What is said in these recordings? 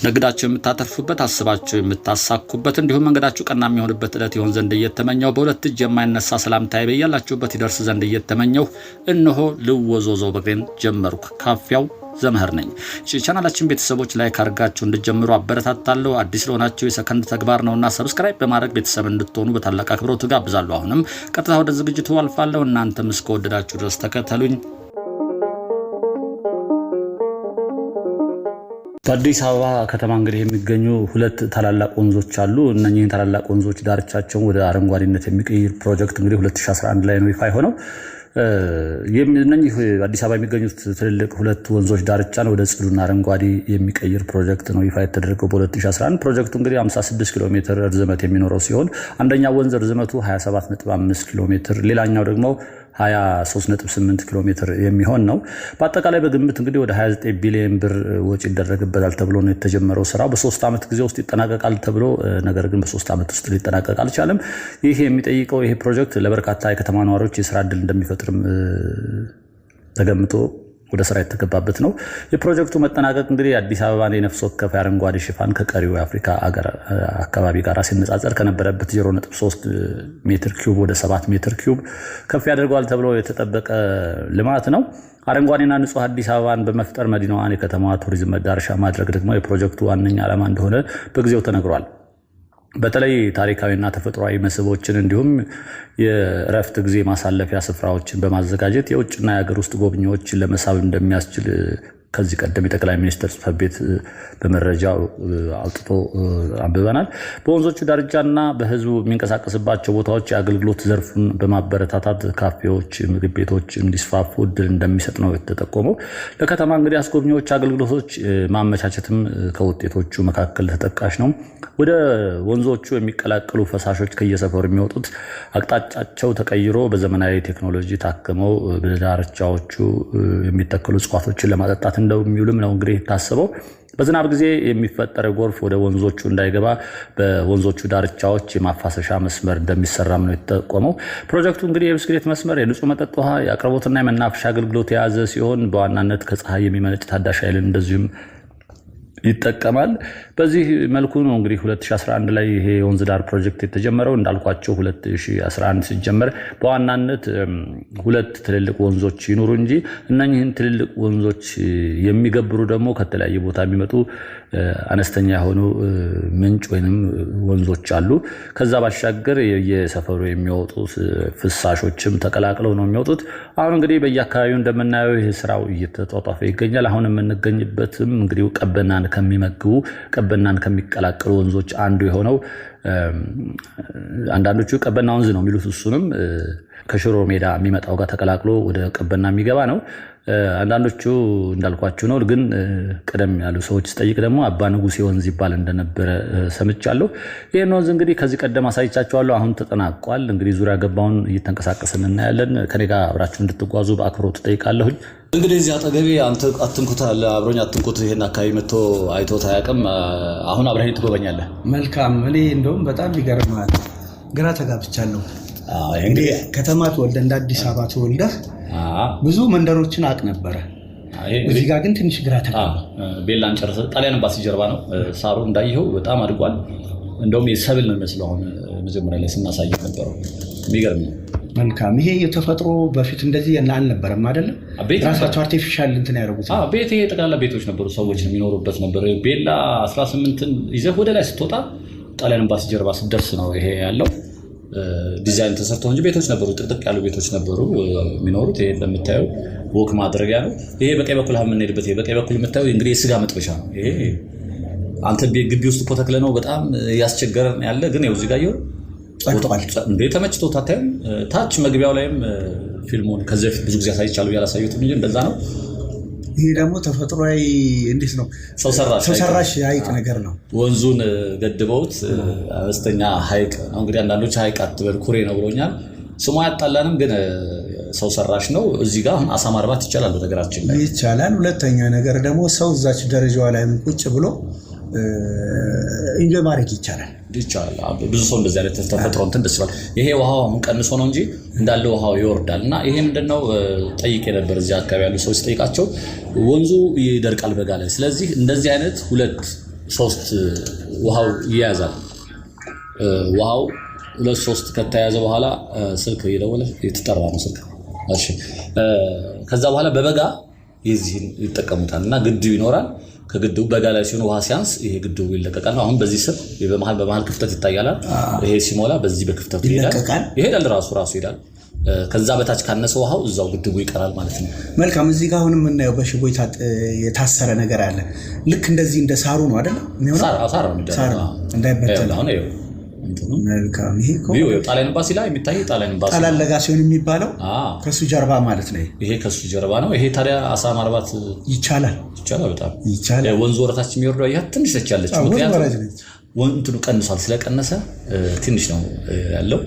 ንግዳችሁ የምታተርፉበት አስባችሁ የምታሳኩበት እንዲሁም መንገዳችሁ ቀና የሚሆንበት ዕለት ይሆን ዘንድ እየተመኘው በሁለት እጅ የማይነሳ ሰላምታዬ በያላችሁበት ይደርስ ዘንድ እየተመኘው እነሆ ልወዞዞ በግሬን ጀመርኩ። ካፊያው ዘመህር ነኝ። ቻናላችን ቤተሰቦች ላይክ አድርጋችሁ እንድትጀምሩ አበረታታለሁ። አዲስ ለሆናችሁ የሰከንድ ተግባር ነውና ሰብስክራይብ በማድረግ ቤተሰብ እንድትሆኑ በታላቅ አክብሮት ጋብዛለሁ። አሁንም ቀጥታ ወደ ዝግጅቱ አልፋለሁ። እናንተም እስከወደዳችሁ ድረስ ተከተሉኝ። በአዲስ አበባ ከተማ እንግዲህ የሚገኙ ሁለት ታላላቅ ወንዞች አሉ። እነኚህን ታላላቅ ወንዞች ዳርቻቸውን ወደ አረንጓዴነት የሚቀይር ፕሮጀክት እንግዲህ 2011 ላይ ነው ይፋ የሆነው። እነኚህ አዲስ አበባ የሚገኙት ትልልቅ ሁለት ወንዞች ዳርቻን ወደ ጽዱና አረንጓዴ የሚቀይር ፕሮጀክት ነው ይፋ የተደረገው በ2011። ፕሮጀክቱ እንግዲህ 56 ኪሎ ሜትር ርዝመት የሚኖረው ሲሆን አንደኛው ወንዝ ርዝመቱ 27.5 ኪሎ ሜትር፣ ሌላኛው ደግሞ 23.8 ኪሎ ሜትር የሚሆን ነው። በአጠቃላይ በግምት እንግዲህ ወደ 29 ቢሊዮን ብር ወጪ ይደረግበታል ተብሎ ነው የተጀመረው ስራው። በ3 ዓመት ጊዜ ውስጥ ይጠናቀቃል ተብሎ ነገር ግን በ3 ዓመት ውስጥ ሊጠናቀቅ አልቻለም። ይሄ የሚጠይቀው ይሄ ፕሮጀክት ለበርካታ የከተማ ነዋሪዎች የስራ ዕድል እንደሚፈጥርም ተገምቶ ወደ ስራ የተገባበት ነው። የፕሮጀክቱ መጠናቀቅ እንግዲህ አዲስ አበባን የነፍስ ወከፍ አረንጓዴ ሽፋን ከቀሪው የአፍሪካ አካባቢ ጋር ሲነጻጸር ከነበረበት 0.3 ሜትር ኪዩብ ወደ 7 ሜትር ኪዩብ ከፍ ያደርገዋል ተብሎ የተጠበቀ ልማት ነው። አረንጓዴና ንጹህ አዲስ አበባን በመፍጠር መዲናዋን የከተማዋ ቱሪዝም መዳረሻ ማድረግ ደግሞ የፕሮጀክቱ ዋነኛ ዓላማ እንደሆነ በጊዜው ተነግሯል። በተለይ ታሪካዊና ተፈጥሯዊ መስህቦችን እንዲሁም የእረፍት ጊዜ ማሳለፊያ ስፍራዎችን በማዘጋጀት የውጭና የሀገር ውስጥ ጎብኚዎችን ለመሳብ እንደሚያስችል ከዚህ ቀደም የጠቅላይ ሚኒስትር ጽሕፈት ቤት በመረጃው አውጥቶ አንብበናል። በወንዞቹ ዳርቻና በህዝቡ የሚንቀሳቀስባቸው ቦታዎች የአገልግሎት ዘርፉን በማበረታታት ካፌዎች፣ ምግብ ቤቶች እንዲስፋፉ እድል እንደሚሰጥ ነው የተጠቆመው። ለከተማ እንግዲህ አስጎብኚዎች አገልግሎቶች ማመቻቸትም ከውጤቶቹ መካከል ተጠቃሽ ነው። ወደ ወንዞቹ የሚቀላቀሉ ፈሳሾች ከየሰፈሩ የሚወጡት አቅጣጫቸው ተቀይሮ በዘመናዊ ቴክኖሎጂ ታክመው በዳርቻዎቹ የሚተከሉ እጽዋቶችን ለማጠጣት እንደሚውልም ነው እንግዲህ ታስበው። በዝናብ ጊዜ የሚፈጠር ጎርፍ ወደ ወንዞቹ እንዳይገባ በወንዞቹ ዳርቻዎች የማፋሰሻ መስመር እንደሚሰራም ነው የተጠቆመው። ፕሮጀክቱ እንግዲህ የብስክሌት መስመር፣ የንጹህ መጠጥ ውሃ፣ የአቅርቦትና የመናፈሻ አገልግሎት የያዘ ሲሆን በዋናነት ከፀሐይ የሚመነጭ ታዳሽ ኃይልን እንደዚሁም ይጠቀማል። በዚህ መልኩ ነው እንግዲህ 2011 ላይ ይሄ የወንዝ ዳር ፕሮጀክት የተጀመረው። እንዳልኳቸው 2011 ሲጀመር በዋናነት ሁለት ትልልቅ ወንዞች ይኖሩ እንጂ እነኚህን ትልልቅ ወንዞች የሚገብሩ ደግሞ ከተለያየ ቦታ የሚመጡ አነስተኛ የሆኑ ምንጭ ወይንም ወንዞች አሉ። ከዛ ባሻገር የሰፈሩ የሚወጡ ፍሳሾችም ተቀላቅለው ነው የሚወጡት። አሁን እንግዲህ በየአካባቢው እንደምናየው ይህ ስራው እየተጧጧፈ ይገኛል። አሁን የምንገኝበትም እንግዲህ ቀበናን ከሚመግቡ ቀበናን ከሚቀላቀሉ ወንዞች አንዱ የሆነው አንዳንዶቹ ቀበና ወንዝ ነው የሚሉት፣ እሱንም ከሽሮ ሜዳ የሚመጣው ጋር ተቀላቅሎ ወደ ቀበና የሚገባ ነው። አንዳንዶቹ እንዳልኳችሁ ነው። ግን ቀደም ያሉ ሰዎች ስጠይቅ ደግሞ አባ ንጉሴ ወንዝ ይባል እንደነበረ ሰምቻለሁ። ይህን ወንዝ እንግዲህ ከዚህ ቀደም አሳይቻችኋለሁ። አሁን ተጠናቋል። እንግዲህ ዙሪያ ገባውን እየተንቀሳቀስን እናያለን። ከኔ ጋር አብራችሁ እንድትጓዙ በአክብሮት ጠይቃለሁኝ። እንግዲህ እዚህ አጠገቤ አንተ አትንኩት አለ አብሮኝ አትንኩት። ይሄን አካባቢ መጥቶ አይቶት አያውቅም። አሁን አብረኸኝ ትጎበኛለህ። መልካም። እኔ እንደውም በጣም ይገርማል፣ ግራ ተጋብቻለሁ። እንግዲህ ከተማ ተወልደ እንደ አዲስ አበባ ተወልደህ ብዙ መንደሮችን አቅ ነበረ። እዚህ ጋር ግን ትንሽ ግራ ተጋባ። ቤላን ጨርሰ ጣሊያን ኤምባሲ ጀርባ ነው። ሳሩ እንዳይኸው በጣም አድጓል። እንደውም የሰብል ነው የሚመስለው። አሁን መጀመሪያ ላይ ስናሳይ ነበረው። የሚገርም ነው። መልካም። ይሄ የተፈጥሮ በፊት እንደዚህ አልነበረም አይደለም? ራሳቸው አርቲፊሻል እንትን ያደረጉት ቤት። ይሄ ጠቅላላ ቤቶች ነበሩ፣ ሰዎች የሚኖሩበት ነበር። ቤላ 18ን ይዘህ ወደ ላይ ስትወጣ ጣሊያን ኤምባሲ ጀርባ ስትደርስ ነው ይሄ ያለው። ዲዛይን ተሰርተው እንጂ ቤቶች ነበሩ፣ ጥቅጥቅ ያሉ ቤቶች ነበሩ የሚኖሩት። ይሄ እንደምታየው ወክ ማድረጊያ ነው። ይሄ በቀኝ በኩል የምንሄድበት፣ ይሄ በቀኝ በኩል የምታየው እንግዲህ የስጋ መጥበሻ ነው። ይሄ አንተ ግቢ ውስጥ እኮ ተክለ ነው በጣም ያስቸገረን ያለ። ግን ይኸው እዚህ ጋር ይኸው እንዴ ተመችቶ ታታዩም። ታች መግቢያው ላይም ፊልሙን ከዚህ በፊት ብዙ ጊዜ አሳይቻለሁ፣ ያላሳዩት እንጂ እንደዛ ነው። ይሄ ደግሞ ተፈጥሯዊ እንዴት ነው? ሰው ሰራሽ ሐይቅ ነገር ነው። ወንዙን ገድበውት አነስተኛ ሐይቅ ነው። እንግዲህ አንዳንዶች ሐይቅ አትበል ኩሬ ነው ብሎኛል። ስሙ አያጣላንም፣ ግን ሰው ሰራሽ ነው። እዚህ ጋር አሁን አሳ ማርባት ይቻላል፣ በነገራችን ላይ ይቻላል። ሁለተኛ ነገር ደግሞ ሰው እዛች ደረጃዋ ላይ ቁጭ ብሎ ኢንጆይ ማድረግ ይቻላል። ብዙ ሰው እንደዚህ አይነት ተፈጥሮ እንትን ደስ ይላል። ይሄ ውሃው አሁን ቀንሶ ነው እንጂ እንዳለ ውሃው ይወርዳል እና ይሄ ምንድነው ጠይቄ ነበር እዚህ አካባቢ ያሉ ሰዎች ጠይቃቸው ወንዙ ይደርቃል በጋ ላይ። ስለዚህ እንደዚህ አይነት 2-3 ውሃው ይያዛል። ውሃው 2-3 ከተያዘ በኋላ ስልክ እየደወለ የተጠራ ነው ስልክ። እሺ ከዛ በኋላ በበጋ የዚህን ይጠቀሙታል እና ግድብ ይኖራል። ከግድቡ በጋ ላይ ሲሆን ውሃ ሲያንስ ይሄ ግድቡ ይለቀቃል። አሁን በዚህ ስር በመሃል ክፍተት ይታያል። ይሄ ሲሞላ በዚህ በክፍተቱ ይሄዳል ራሱ ይሄዳል። ከዛ በታች ካነሰ ውሃው እዛው ግድቡ ይቀራል ማለት ነው። መልካም። እዚህ ጋር አሁን የምናየው በሽቦ የታሰረ ነገር አለ። ልክ እንደዚህ እንደ ሳሩ ነው አይደል? ሳር ነው እንዳይበተን። መልካም። ይሄ ጣሊያን ኤምባሲ ላይ የሚታይ ጣሊያን ኤምባሲ ጣሊያን ለጋሲዮን የሚባለው ከሱ ጀርባ ማለት ነው። ይሄ ከሱ ጀርባ ነው። ይሄ ታዲያ አሳ ማርባት ይቻላል። በጣም ይቻላል። ወንዙ ወረታች የሚወርደው ያ ትንሽ ነች ያለችው። ምክንያቱም ወንዙ ቀንሷል። ስለቀነሰ ትንሽ ነው ያለው።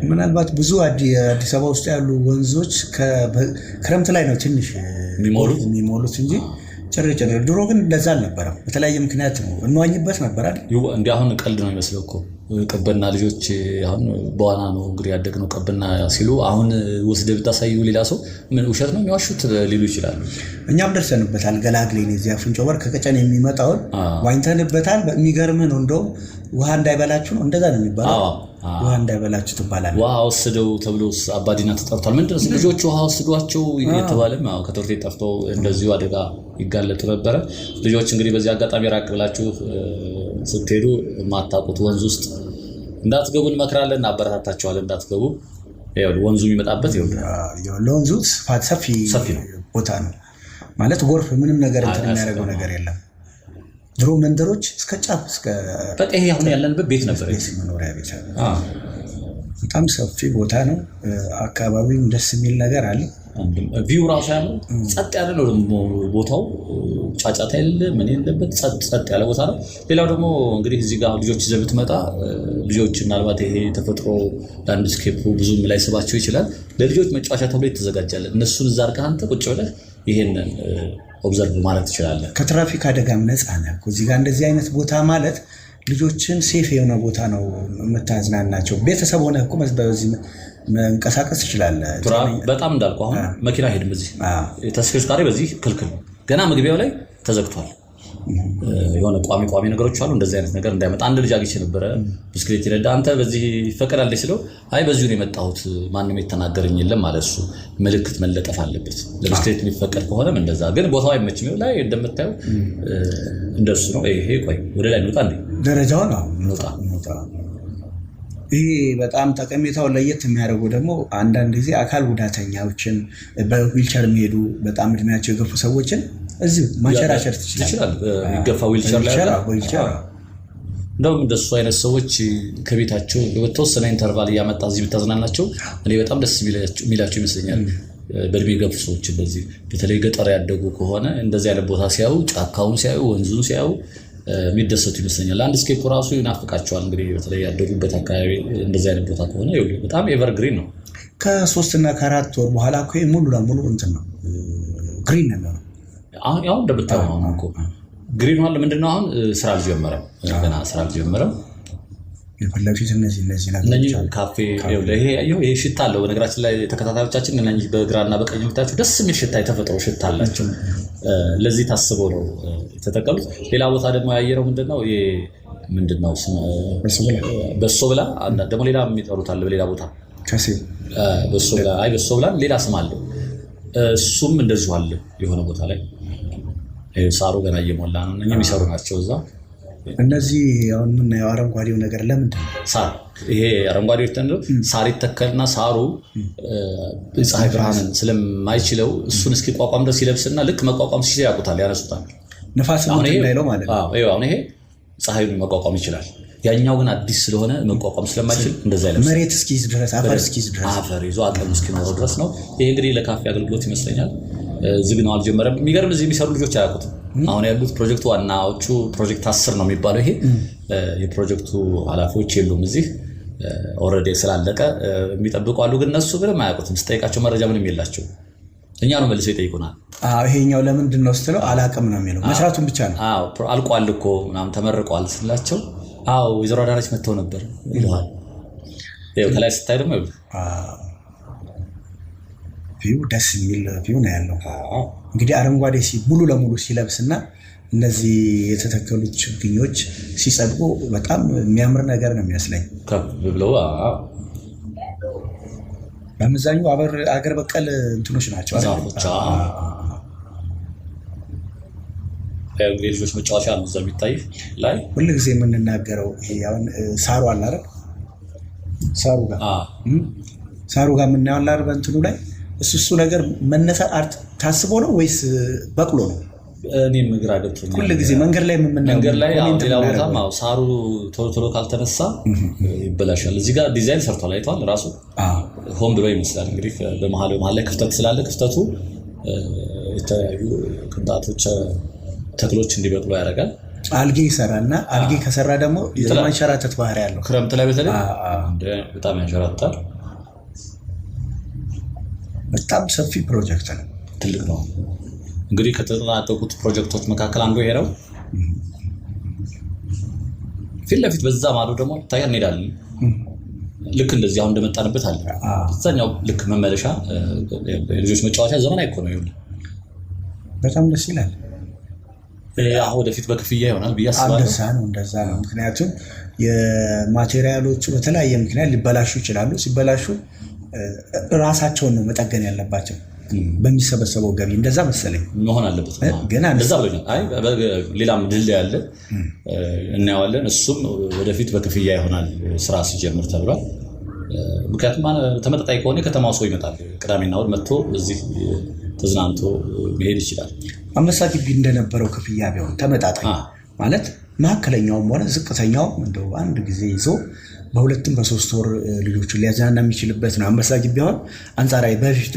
ምናልባት ብዙ አዲስ አበባ ውስጥ ያሉ ወንዞች ክረምት ላይ ነው ትንሽ የሚሞሉት እንጂ ጨረጨረ። ድሮ ግን ለዛ አልነበረም። በተለያየ ምክንያት ነው እንዋኝበት ነበር አይደል? እንዲህ አሁን ቀልድ ነው የሚመስለው እኮ ቀበና ልጆች አሁን በዋና ነው እንግዲህ ያደግነው ቀበና ሲሉ አሁን ወስደህ ብታሳዩ ሌላ ሰው ምን ውሸት ነው የሚዋሹት ሊሉ ይችላሉ። እኛም ደርሰንበታል። ገላግሌን እዚያ አፍንጮ በር ከቀጨን የሚመጣውን ዋኝተንበታል። የሚገርምህ ነው እንደውም ውሃ እንዳይበላችሁ ነው እንደዛ ነው የሚባለው። ውሃ እንዳይበላችሁ ትባላል። ውሃ ወስደው ተብሎ አባዲና ተጠርቷል። ምንድነው ልጆች ውሃ ወስዷቸው የተባለም ከትምህርት ቤት ጠፍተው እንደዚሁ አደጋ ይጋለጡ ነበረ። ልጆች እንግዲህ በዚህ አጋጣሚ ራቅ ብላችሁ ስትሄዱ የማታውቁት ወንዝ ውስጥ እንዳትገቡ እንመክራለን፣ አበረታታችኋለን እንዳትገቡ። ወንዙ የሚመጣበት ለወንዙ ስፋት ሰፊ ቦታ ነው ማለት ጎርፍ ምንም ነገር እንትን የሚያደርገው ነገር የለም። ድሮ መንደሮች እስከ ጫፍ እስከ በቃ ይሄ አሁን ያለንበት ቤት ነበር፣ መኖሪያ ቤት። በጣም ሰፊ ቦታ ነው። አካባቢው ደስ የሚል ነገር አለ። ቪው ራሱ ያለው ጸጥ ያለ ነው። ደግሞ ቦታው ጫጫታ የለ ምን የለበት ጸጥ ያለ ቦታ ነው። ሌላው ደግሞ እንግዲህ እዚህ ጋር ልጆች ይዘህ ብትመጣ ልጆች ምናልባት ይሄ ተፈጥሮ ላንድስኬፑ ብዙም ላይስባቸው ይችላል። ለልጆች መጫወቻ ተብሎ ይተዘጋጃል። እነሱን እዛ አድርገህ አንተ ቁጭ ብለህ ይሄንን ኦብዘርቭ ማለት ትችላለህ። ከትራፊክ አደጋም ነፃ ነህ። እዚህ ጋር እንደዚህ አይነት ቦታ ማለት ልጆችን ሴፍ የሆነ ቦታ ነው የምታዝናናቸው። ቤተሰብ ሆነህ እኮ በዚህ መንቀሳቀስ ትችላለህ። በጣም እንዳልኩህ አሁን መኪና ሄድም እዚህ ተሽከርካሪ በዚህ ክልክል ነው። ገና መግቢያው ላይ ተዘግቷል። የሆነ ቋሚ ነገሮች አሉ። እንደዚህ አይነት ነገር እንዳይመጣ አንድ ልጅ አግኝቼ ነበረ ብስክሌት ይነዳ። አንተ በዚህ ይፈቀዳል ስለው አይ በዚሁ ነው የመጣሁት ማንም የተናገረኝ የለም ማለት እሱ ምልክት መለጠፍ አለበት። ለብስክሌት የሚፈቀድ ከሆነም እንደዛ ግን ቦታው አይመችም። ላይ እንደምታየው እንደሱ ነው። ይሄ ቆይ ወደ ላይ እንውጣ እንዴ ደረጃው ነው እንውጣ። ይሄ በጣም ጠቀሜታውን ለየት የሚያደርገው ደግሞ አንዳንድ ጊዜ አካል ጉዳተኛዎችን በዊልቸር የሚሄዱ በጣም እድሜያቸው የገፉ ሰዎችን እዚሁ ማንሸራሸር ትችላል። የሚገፋ ዊልቸር ላይ እንደውም እንደሱ አይነት ሰዎች ከቤታቸው በተወሰነ ኢንተርቫል እያመጣ እዚህ ብታዝናናቸው እኔ በጣም ደስ የሚላቸው ይመስለኛል። በእድሜ የገፉ ሰዎች በዚህ በተለይ ገጠር ያደጉ ከሆነ እንደዚህ አይነት ቦታ ሲያዩ ጫካውን ሲያዩ ወንዙን ሲያዩ የሚደሰቱ ይመስለኛል። ላንድስኬፕ ራሱ ይናፍቃቸዋል። እንግዲህ በተለይ ያደጉበት አካባቢ እንደዚህ አይነት ቦታ ከሆነ በጣም ኤቨርግሪን ነው። ከ3 እና ከ4 ወር በኋላ እኮ ሙሉ ለሙሉ እንትን ነው ግሪን ነው። አሁን እንደምታየው አሁን እኮ ግሪን ሆነ። ምንድነው አሁን ስራ አልጀመረም፣ ገና ስራ አልጀመረም። የፈለጉት እነዚህ ነገሮች ካፌ ይሄ ሽታ አለው። በነገራችን ላይ ተከታታዮቻችን እነዚህ በግራና በቀኝ የምታያቸው ደስ የሚል ሽታ የተፈጥሮ ሽታ አላቸው። ለዚህ ታስበው ነው የተጠቀሉት። ሌላ ቦታ ደግሞ ያየነው ምንድነው በሶ ብላ ደግሞ ሌላ የሚጠሩት አለ። በሌላ ቦታ በሶ ብላ ሌላ ስም አለው። እሱም እንደዚሁ አለ የሆነ ቦታ ላይ። ሳሩ ገና እየሞላ ነው። እነኚህ የሚሰሩ ናቸው እዛ። እነዚህ አሁን የምናየው አረንጓዴው ነገር ለምንድን ነው? ሳር ይሄ አረንጓዴው ተንደው ሳር ይተከልና ሳሩ ፀሐይ ብርሃንን ስለማይችለው እሱን እስኪቋቋም ድረስ ይለብስና ልክ መቋቋም ሲችል ያውቁታል፣ ያነሱታል። ነፋስ ነው እንዳይለው ማለት ነው። አሁን ይሄ ፀሐዩን መቋቋም ይችላል። ያኛው ግን አዲስ ስለሆነ መቋቋም ስለማይችል እንደዛ ይለብሳል። መሬት እስኪይዝ ድረስ አፈር ይዞ አቅም እስኪኖረው ድረስ ነው። ይሄ እንግዲህ ለካፌ አገልግሎት ይመስለኛል። ዝግ ነው፣ አልጀመረም። የሚገርም እዚህ የሚሰሩ ልጆች አያውቁትም። አሁን ያሉት ፕሮጀክቱ ዋናዎቹ ፕሮጀክት 10 ነው የሚባለው። ይሄ የፕሮጀክቱ ኃላፊዎች የሉም እዚህ ኦልሬዲ ስላለቀ የሚጠብቁ አሉ። ግን እነሱ ምንም አያውቁትም። ስጠይቃቸው መረጃ ምንም የላቸው። እኛ ነው መልሰው ይጠይቁናል። ይሄኛው ለምንድን ነው ስትለው አላቅም ነው የሚለው። መስራቱን ብቻ ነው። አልቋል እኮ ምናምን ተመርቋል ስላቸው ወይዘሮ አዳነች መጥተው ነበር ይለዋል። ከላይ ስታይ ደግሞ ቪው ደስ የሚል ቪው ነው ያለው። እንግዲህ አረንጓዴ ሙሉ ለሙሉ ሲለብስና እነዚህ የተተከሉት ችግኞች ሲጸድቁ በጣም የሚያምር ነገር ነው የሚመስለኝ። ብለው በአመዛኙ አገር በቀል እንትኖች ናቸው ዛፎች። ልጆች መጫወቻ ነው እዛ የሚታይ ላይ ሁልጊዜ የምንናገረው አሁን ሳሩ አለ አይደል? ሳሩ ጋር የምናየው አለ አይደል? በእንትኑ ላይ እሱ ነገር መነሳት ታስቦ ነው ወይስ በቅሎ ነው? እኔም ግራ ገብቶኛል። ሁልጊዜ መንገድ ላይ መንገድ ላይ ሌላ ቦታም ሳሩ ቶሎ ካልተነሳ ይበላሻል። እዚህ ጋር ዲዛይን ሰርቷል፣ አይተዋል። ራሱ ሆን ብሎ ይመስላል እንግዲህ በመሀል ላይ ክፍተት ስላለ ክፍተቱ የተለያዩ ቅንጣቶች ተክሎች እንዲበቅሉ ያደርጋል። አልጌ ይሰራና አልጌ ከሰራ ደግሞ የማንሸራተት ባህሪ ያለው ክረምት ላይ በተለይ በጣም ያንሸራታል። በጣም ሰፊ ፕሮጀክት ነው፣ ትልቅ ነው። እንግዲህ ከተጠናቀቁት ፕሮጀክቶች መካከል አንዱ ይሄ ነው። ፊት ለፊት በዛ ማዶ ደግሞ ታያ እንሄዳለን። ልክ እንደዚህ አሁን እንደመጣንበት አለ እዛኛው ልክ መመለሻ የልጆች መጫወቻ ዘመናዊ እኮ ነው። ይሁን በጣም ደስ ይላል። አሁን ወደፊት በክፍያ ይሆናል ብዬ አስባለሁ። እንደዛ ነው። ምክንያቱም የማቴሪያሎቹ በተለያየ ምክንያት ሊበላሹ ይችላሉ። ሲበላሹ ራሳቸውን ነው መጠገን ያለባቸው በሚሰበሰበው ገቢ። እንደዛ መሰለኝ መሆን አለበት። ግን እንደዛ ብሎኛል። ሌላም ድልድይ ያለ እናየዋለን። እሱም ወደፊት በክፍያ ይሆናል ስራ ሲጀምር ተብሏል። ምክንያቱም ተመጣጣኝ ከሆነ ከተማው ሰው ይመጣል። ቅዳሜና እሑድ መጥቶ እዚህ ተዝናንቶ መሄድ ይችላል። አንበሳ ግቢ እንደነበረው ክፍያ ቢሆን ተመጣጣኝ ማለት መካከለኛውም ሆነ ዝቅተኛውም እንደው አንድ ጊዜ ይዞ በሁለትም በሶስት ወር ልጆቹን ሊያዝናና የሚችልበት ነው። አንበሳ ግቢ አሁን አንጻራዊ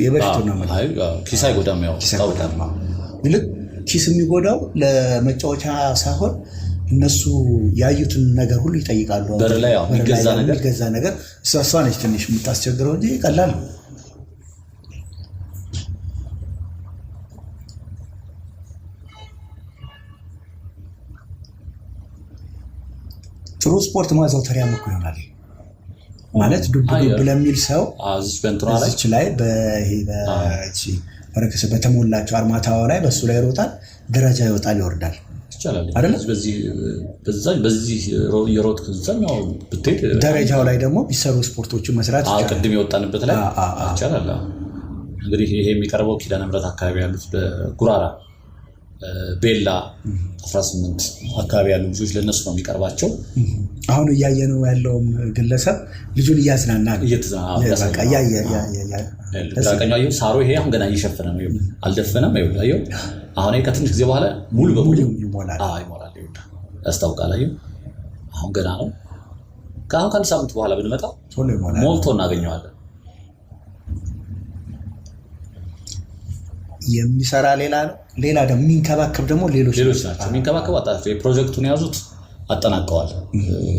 የበፊቱ ነው ማለት ኪስ አይጎዳም። ያው ይልቅ ኪስ የሚጎዳው ለመጫወቻ ሳይሆን እነሱ ያዩትን ነገር ሁሉ ይጠይቃሉ። በር ላይ የሚገዛ ነገር እሷ ነች ትንሽ የምታስቸግረው እንጂ ቀላል ነው። ጥሩ ስፖርት ማዘውተሪያ እኮ ይሆናል ማለት ዱብ ለሚል ሰው እዚች ላይ በረከሰ በተሞላቸው አርማታዋ ላይ በሱ ላይ ይሮጣል፣ ደረጃ ይወጣል ይወርዳል አይደል? በዚህ የሮጥ ከዛኛው ብትሄድ ደረጃው ላይ ደግሞ ቢሰሩ ስፖርቶችን መስራት ይቻላል። ቅድም የወጣንበት ላይ ይቻላል። እንግዲህ ይሄ የሚቀርበው ኪዳነ ምሕረት አካባቢ ያሉት በጉራራ ቤላ 18 አካባቢ ያሉ ልጆች ለነሱ ነው የሚቀርባቸው። አሁን እያየነው ያለውም ግለሰብ ልጁን እያዝናና ነው። ሳሩ ይሄ አሁን ገና እየሸፈነ ነው፣ አልደፈነም። ይኸው አሁን ከትንሽ ጊዜ በኋላ ሙሉ በሙሉ ይሞላል፣ ያስታውቃል። አሁን ገና ነው። ከአሁን ከአንድ ሳምንት በኋላ ብንመጣ ሞልቶ እናገኘዋለን። የሚሰራ ሌላ ደግሞ የሚንከባከብ ደግሞ ሌሎች ናቸው። የሚንከባከቡ የፕሮጀክቱን የያዙት አጠናቀዋል።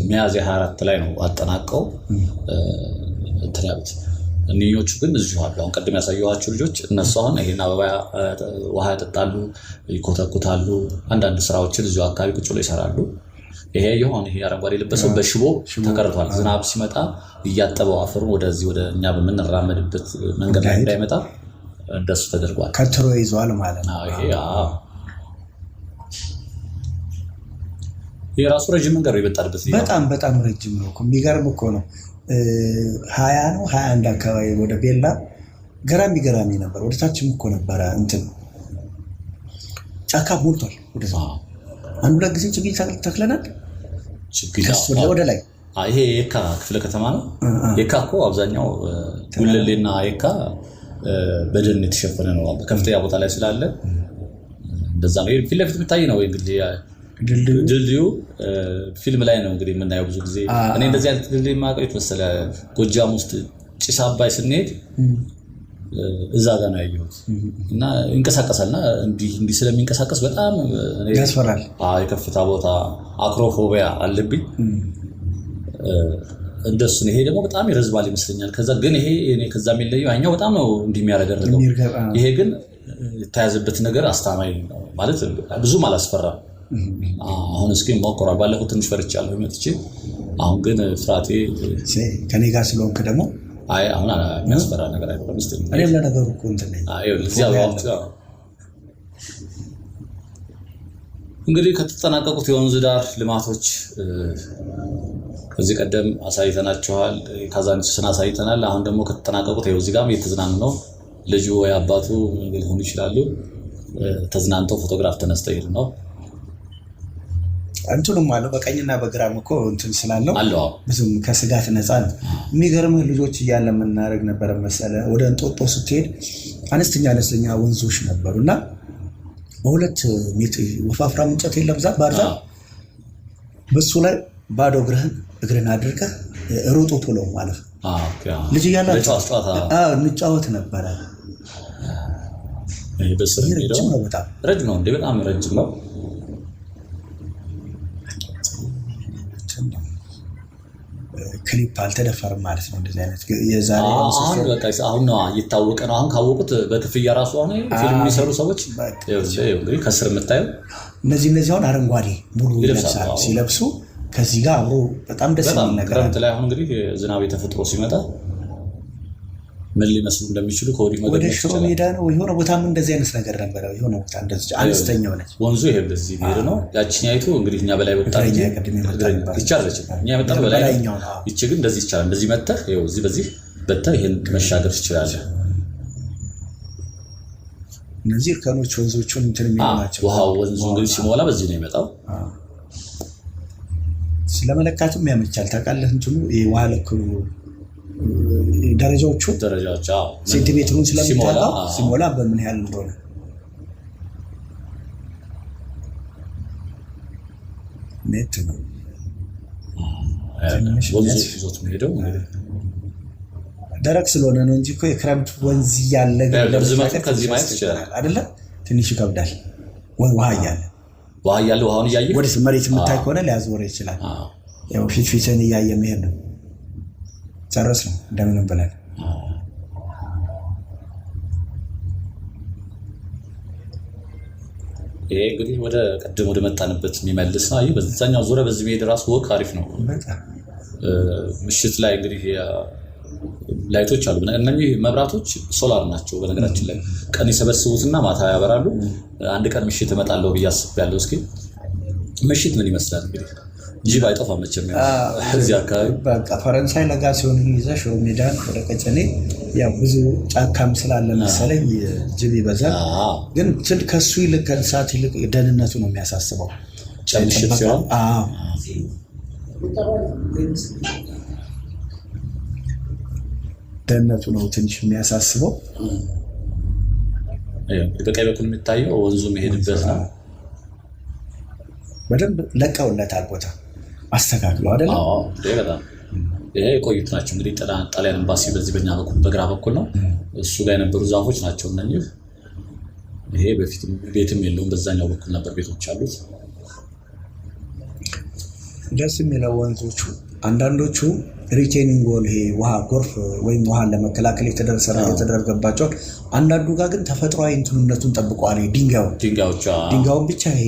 ሚያዝያ 24 ላይ ነው አጠናቀው እንትን ያሉት። እኒኞቹ ግን እዚሁ አሉ። አሁን ቀደም ያሳየኋቸው ልጆች እነሱ አሁን ይሄን አበባ ውሃ ያጠጣሉ፣ ይኮተኩታሉ፣ አንዳንድ ስራዎችን እዚሁ አካባቢ ቁጭ ብሎ ይሰራሉ። ይሄ አረንጓዴ የለበሰው በሽቦ ተቀርቷል። ዝናብ ሲመጣ እያጠበው አፈሩን ወደዚህ ወደ እኛ በምንራመድበት መንገድ ላይ እንዳይመጣ እንደሱ ተደርጓል። ከትሮ ይዟል ማለት ነው። ይሄ ራሱ ረጅም መንገድ ነው የመጣበት። በጣም ረጅም ነው። የሚገርም እኮ ነው። 20 ነው 21 አካባቢ ወደ ቤላ ገራሚ ነበር። ወደታችም እኮ ነበረ እንትን ጫካ ሞልቷል። ወደዛ አንዱ ሁለት ጊዜ ችግኝ ተክለናል። ወደ ላይ ይሄ የካ ክፍለ ከተማ ነው። የካ እኮ አብዛኛው ጉለሌና የካ በደን የተሸፈነ ነው። ከፍተኛ ቦታ ላይ ስላለ እንደዛ ነው። ፊት ለፊት የምታይ ነው እንግዲህ ድልድዩ ፊልም ላይ ነው እንግዲህ የምናየው ብዙ ጊዜ። እኔ እንደዚህ አይነት ድልድይ ማቀሪት መሰለ ጎጃም ውስጥ ጭስ አባይ ስንሄድ እዛ ጋር ነው ያየሁት እና ይንቀሳቀሳልና እንዲህ ስለሚንቀሳቀስ በጣም ያስፈራል። የከፍታ ቦታ አክሮፎቢያ አለብኝ። እንደሱ ነው። ይሄ ደግሞ በጣም ይረዝማል ይመስለኛል። ከዛ ግን ይሄ እኔ ከዛ የሚለየው ያኛው በጣም ነው እንዲህ የሚያደርገው። ይሄ ግን የተያዘበት ነገር አስተማማኝ ነው ማለት ብዙም አላስፈራም። አሁን እስኪ ሞክሯል። ባለፈው ትንሽ ፈርቻለሁ መጥቼ። አሁን ግን ፍራቴ ከኔ ጋር ስለሆንክ ደግሞ አይ አሁን የሚያስፈራ ነገር አይደለም። እስቲ እኔም ለነገሩ እኮ እንትን ነኝ። እንግዲህ ከተጠናቀቁት የወንዝ ዳር ልማቶች ከዚህ ቀደም አሳይተናቸዋል። ካዛንቺስን አሳይተናል። አሁን ደግሞ ከተጠናቀቁት ይኸው እዚህ ጋርም እየተዝናኑ ነው። ልጁ ወይ አባቱ ሊሆኑ ይችላሉ። ተዝናንተው ፎቶግራፍ ተነስተው ይሄዱ ነው። እንትኑም አለው በቀኝና በግራም እኮ እንትን ስላለው ብዙም ከስጋት ነፃ ነው። የሚገርምህ ልጆች እያለ የምናደርግ ነበረ መሰለ ወደ እንጦጦ ስትሄድ አነስተኛ ወንዞች ነበሩና በሁለት ሜትር ወፋፍራም እንጨት የለም ዛፍ ባህር ዛፍ በሱ ላይ ባዶ እግርህን አድርገህ ሩጦ ቶሎ ማለት ልጅ እያለ እንጫወት ነበረ። ረጅም ነው፣ በጣም ረጅም ነው። በጣም ረጅም ነው። ክሊፕ አልተደፈርም ማለት ነው። እንደዚህ አይነት የዛሬ አሁን ነው እየታወቀ ነው። አሁን ካወቁት በክፍያ ራሱ አሁን ፊልም የሚሰሩ ሰዎች እንግዲህ ከስር የምታየው እነዚህ አሁን አረንጓዴ ሙሉ ይለብሳሉ። ሲለብሱ ከዚህ ጋር አብሮ በጣም ደስ የሚል ነገር ክረምት ላይ አሁን እንግዲህ ዝናብ የተፈጥሮ ሲመጣ ምን ሊመስሉ እንደሚችሉ ከወዲህ መገመት ወደ ሽሮ ሜዳ ነው የሆነ ቦታም እንደዚህ አይነት ነገር ነበር። የሆነ ቦታ እንደዚህ አነስተኛው ነች ወንዙ ይሄ በዚህ ሄደ ነው። ያቺኛይቱ እንግዲህ እኛ በላይ ወጣን ይቻላል። እኛ መጣን በላይ ነው። ይቺ ግን እንደዚህ ይቻላል። እንደዚህ መተህ ይኸው እዚህ በዚህ በተህ ይሄን መሻገር ትችላለህ። እነዚህ እርከኖች ወንዞቹን እንትን የሚላቸው ውሃው ወንዙ እንግዲህ ሲሞላ በዚህ ነው የሚመጣው። ስለመለካትም ያመቻል። ታውቃለህ እንትኑ የውሃ ልኩ ደረጃዎች ሴንቲሜትሩን ስለሚታወቅ ሲሞላ በምን ያህል እንደሆነ ኔት ነው። ደረቅ ስለሆነ ነው እንጂ እኮ የክረምት ወንዝ እያለ ከዚህ ማየት ይችላል አይደለ? ትንሽ ይከብዳል። ውሃ እያለ ውሃውን እያየ ወደ መሬት የምታይ ከሆነ ሊያዞር ይችላል። ያው ፊትን እያየ መሄድ ነው። ጨረስ ነው እንደምንም ብለን ይሄ እንግዲህ ወደ ቀደም ወደ መጣንበት የሚመልስ ነው። በዛኛው ዙሪያ በዚህ መሄድ ራሱ ወቅ አሪፍ ነው። ምሽት ላይ እንግዲህ ላይቶች አሉ። እነዚህ መብራቶች ሶላር ናቸው። በነገራችን ላይ ቀን ይሰበስቡትና ማታ ያበራሉ። አንድ ቀን ምሽት እመጣለሁ ብዬ አስቤያለሁ። እስኪ ምሽት ምን ይመስላል? እንግዲህ ጅብ አይጠፋም መቼም እዚህ አካባቢ። በቃ ፈረንሳይ ለጋ ሲሆን ይዘሽ ሜዳን ወደ ቀጨኔ ያው ብዙ ጫካም ስላለ መሰለኝ ጅብ ይበዛል። ግን ከሱ ይልቅ ከእንስሳት ይልቅ ደህንነቱ ነው የሚያሳስበው። ምሽት ሲሆን ደህንነቱ ነው ትንሽ የሚያሳስበው። በቀኝ በኩል የሚታየው ወንዙ መሄድበት ነው። በደንብ ለቀውለታል ቦታ አስተካክለው አይደለም። በጣም ይሄ የቆዩት ናቸው። እንግዲህ ጣሊያን ኤምባሲ በዚህ በእኛ በኩል በግራ በኩል ነው። እሱ ጋር የነበሩ ዛፎች ናቸው እነኚህ። ይሄ በፊት ቤትም የለውም፣ በዛኛው በኩል ነበር ቤቶች አሉት። ደስ የሚለው ወንዞቹ አንዳንዶቹ ሪቴኒንግ ወል ይሄ ውሃ ጎርፍ ወይም ውሃን ለመከላከል የተደረገባቸው፣ አንዳንዱ ጋር ግን ተፈጥሯዊ እንትንነቱን ጠብቋል። ድንጋዩን ብቻ ይሄ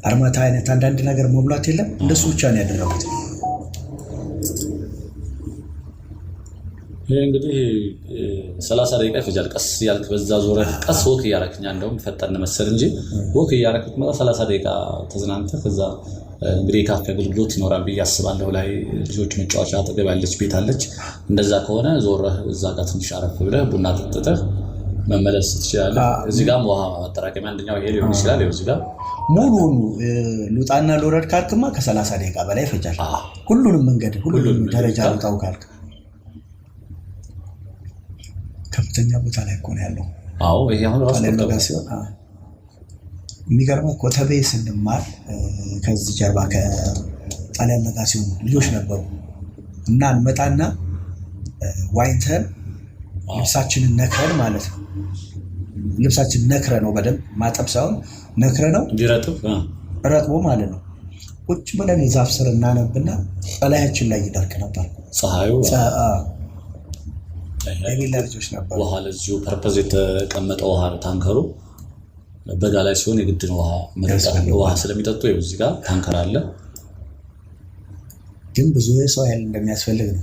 አርማታ አይነት አንዳንድ ነገር መብላት የለም እንደሱ ብቻ ነው ያደረጉት። ይሄ እንግዲህ 30 ደቂቃ ይፈጃል። ቀስ ያልክ በዛ ዞረህ ቀስ ወክ እያረክኛ እንደውም ፈጠን መሰል እንጂ ወክ እያረክት ማለት 30 ደቂቃ ተዝናንተህ ከዛ እንግዲህ የካፌ አገልግሎት ይኖራል ብዬ አስባለሁ። ላይ ልጆች መጫወቻ አጠገብ ያለች ቤት አለች። እንደዛ ከሆነ ዞረህ እዛ ጋር ትንሽ አረፍ ብለህ ቡና ጠጥተህ መመለስ ትችላለህ። እዚህ ጋርም ውሃ ማጠራቀሚያ አንደኛው ይሄ ሊሆን ይችላል። እዚህ ጋር ሙሉውን ሉጣና ልውረድ ካልክማ ከ30 ደቂቃ በላይ ይፈጃል። ሁሉንም መንገድ ሁሉንም ደረጃ ልውጣው ካልክ ከፍተኛ ቦታ ላይ እኮ ነው ያለው። አዎ ይሄ አሁን ራሱ ሲሆን የሚገርመው ኮተቤ ስንማር ከዚህ ጀርባ ከጣሊያን ለጋ ሲሆን ልጆች ነበሩ እና እንመጣና ዋይንተን ልብሳችንን ነክረን ማለት ነው። ልብሳችንን ነክረ ነው በደንብ ማጠብ ሳይሆን ነክረ ነው ረጥቦ ማለት ነው። ቁጭ ብለን የዛፍ ስር እናነብና በላያችን ላይ ይደርቅ ነበር። ፀሐዩ የቪላ ልጆች ነበሩ። ውሃ ለዚሁ ፐርፐዝ የተቀመጠ ውሃ ነው ታንከሩ። በጋ ላይ ሲሆን የግድ ነው ውሃ ስለሚጠጡ እዚህ ጋር ታንከር አለ። ግን ብዙ ሰው ኃይል እንደሚያስፈልግ ነው።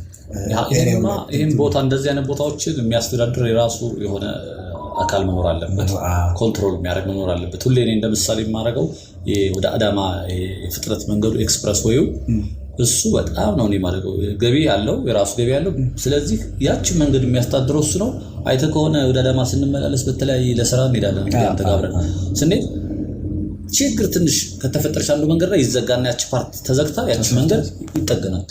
ይህም ቦታ እንደዚህ አይነት ቦታዎችን የሚያስተዳድር የራሱ የሆነ አካል መኖር አለበት፣ ኮንትሮል የሚያደርግ መኖር አለበት። ሁሌ እኔ እንደ ምሳሌ የማደርገው ወደ አዳማ የፍጥነት መንገዱ ኤክስፕረስ ወይው እሱ በጣም ነው የማደርገው። ገቢ ያለው የራሱ ገቢ ያለው። ስለዚህ ያችን መንገድ የሚያስተዳድረው እሱ ነው። አይተህ ከሆነ ወደ አዳማ ስንመላለስ በተለያየ ለስራ እንሄዳለን። እንግዲህ አንተ ጋር አብረን ስንሄድ ችግር ትንሽ ከተፈጠረች አንዱ መንገድ ላይ ይዘጋና ያቺ ፓርት ተዘግታ ያቺ መንገድ ይጠገናል።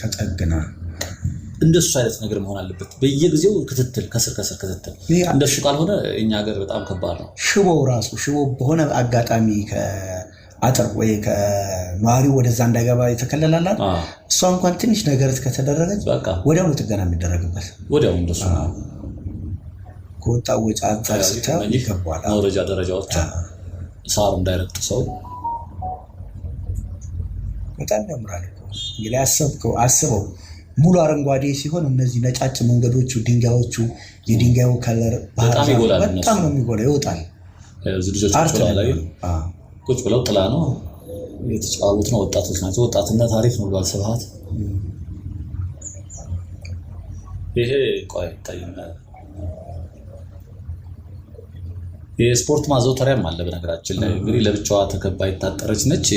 እንደሱ አይነት ነገር መሆን አለበት። በየጊዜው ክትትል፣ ከስር ክትትል። እንደሱ ካልሆነ እኛ ሀገር በጣም ከባድ ነው። ሽቦ በሆነ አጋጣሚ ከአጥር ወይ ከነዋሪው ወደዛ እንዳይገባ የተከለላላት እሷ እንኳን ትንሽ ነገር ከተደረገች ወዲያውኑ ጥገና የሚደረግበት ወዲያው እንደሱ ከወጣ ወጪ አንጻር ስታየው ይገባዋል። መውረጃ ደረጃዎች ሳሩ እንዳይረግጥ ሰው በጣም ያምራል። እንግዲህ አስበው ሙሉ አረንጓዴ ሲሆን እነዚህ ነጫጭ መንገዶቹ ድንጋዮቹ የድንጋዩ ከለር በጣም ነው የሚጎላ ይወጣል። ልጆች ቁጭ ብለው ጥላ ነው የተጫወቱ ነው። ወጣቶች ናቸው። ወጣትነት አሪፍ ነው ብሏል ስብሐት። ይሄ ቆይ ታይኛል። የስፖርት ማዘውተሪያም አለ። በነገራችን ላይ እንግዲህ ለብቻዋ ተከባ የታጠረች ነች።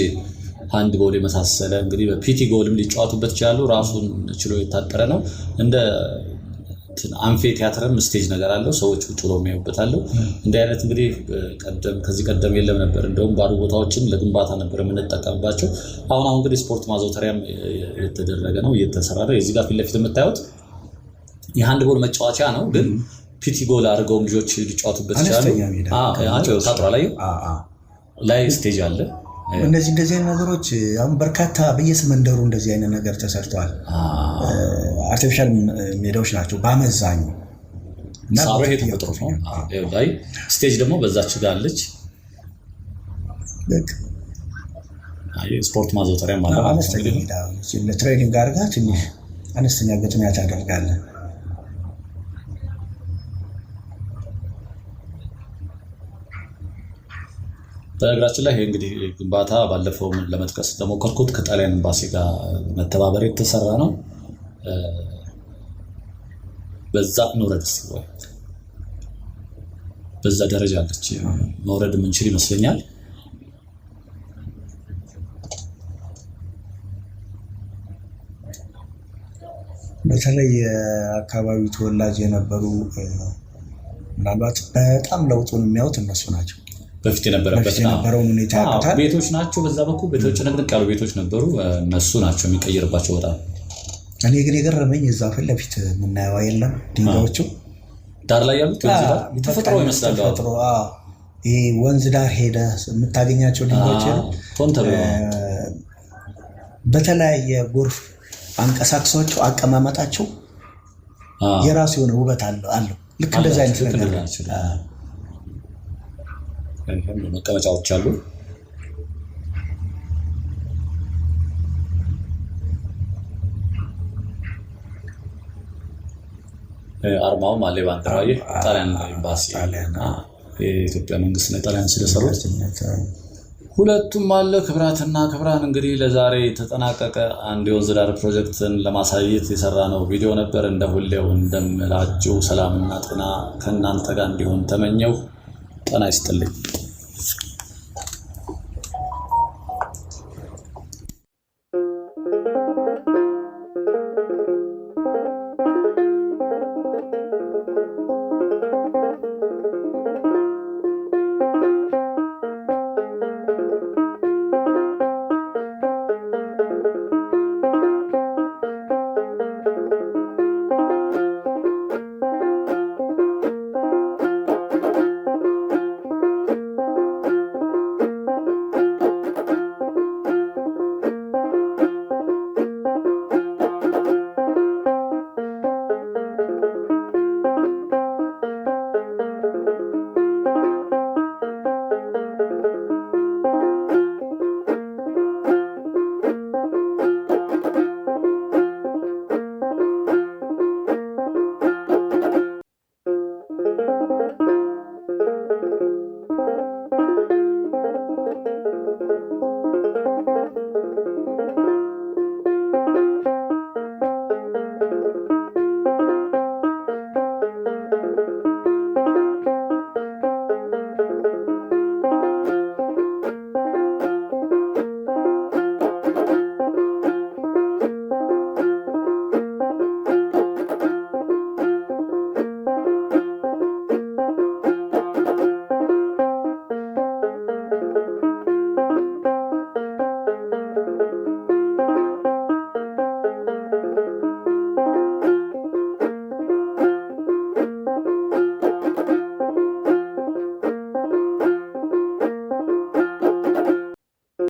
ሃንድ ቦል የመሳሰለ እንግዲህ በፒቲ ጎልም ሊጫወቱበት ይችላሉ። ራሱን ችሎ የታጠረ ነው። እንደ አንፌ ቲያትርም ስቴጅ ነገር አለው። ሰዎች ውጭ ብለው የሚያዩበታል። እንዲህ አይነት እንግዲህ ከዚህ ቀደም የለም ነበር። እንደውም ባሉ ቦታዎችም ለግንባታ ነበር የምንጠቀምባቸው። አሁን እንግዲህ ስፖርት ማዘውተሪያም የተደረገ ነው፣ እየተሰራ ነው። የዚህ ጋር ፊት ለፊት የምታዩት የሃንድ ቦል መጫወቻ ነው ግን ፒቲ ጎል አድርገውም ልጆች ሊጫወቱበት ይችላሉ። ታጥሯ ላይ ስቴጅ አለ። እንደዚህ አይነት ነገሮች አሁን በርካታ በየመንደሩ እንደዚህ አይነት ነገር ተሰርተዋል። አርቲፊሻል ሜዳዎች ናቸው በአመዛኙ እና ሳሩ ተፈጥሮ ነው። ላይ ስቴጅ ደግሞ በዛች ጋር አለች። ስፖርት ማዘውተሪያ ማለት አነስተኛ ሜዳ ለትሬኒንግ አድርጋ ትንሽ አነስተኛ ግጥሚያ ታደርጋለህ። በነገራችን ላይ እንግዲህ ግንባታ ባለፈው ለመጥቀስ ተሞከርኩት ከጣሊያን ኤምባሲ ጋር መተባበር የተሰራ ነው። በዛ እንውረድ እስቲ ወይ በዛ ደረጃ አለች መውረድ የምንችል ይመስለኛል። በተለይ የአካባቢው ተወላጅ የነበሩ ምናልባት በጣም ለውጡን የሚያዩት እነሱ ናቸው። በፊት የነበረውን ሁኔታ ያውቁታል። ቤቶች ናቸው በዛ በኩል ቤቶች ንቅንቅ ያሉ ቤቶች ነበሩ። እነሱ ናቸው የሚቀይርባቸው በጣም። እኔ ግን የገረመኝ እዛ ፊት ለፊት የምናየው የለም ድንጋዮቹ ዳር ላይ ያሉት ተፈጥሮ ይመስላሉ። ይሄ ወንዝ ዳር ሄደ የምታገኛቸው ድንጋዮች በተለያየ ጎርፍ አንቀሳቅሷቸው አቀማመጣቸው የራሱ የሆነ ውበት አለው። ልክ እንደዛ አይነት ነገር መቀመጫዎች አሉ። አርማውም አለ። ባንዲራው ጣሊያን ኤምባሲ የኢትዮጵያ መንግስት ነው ጣሊያን ስለሰሩት ሁለቱም አለ። ክብራትና ክብራን እንግዲህ ለዛሬ የተጠናቀቀ አንድ የወንዝ ዳር ፕሮጀክትን ለማሳየት የሰራ ነው ቪዲዮ ነበር። እንደ ሁሌው እንደምላችሁ ሰላምና ጤና ከእናንተ ጋር እንዲሆን ተመኘው። ጤና ይስጥልኝ።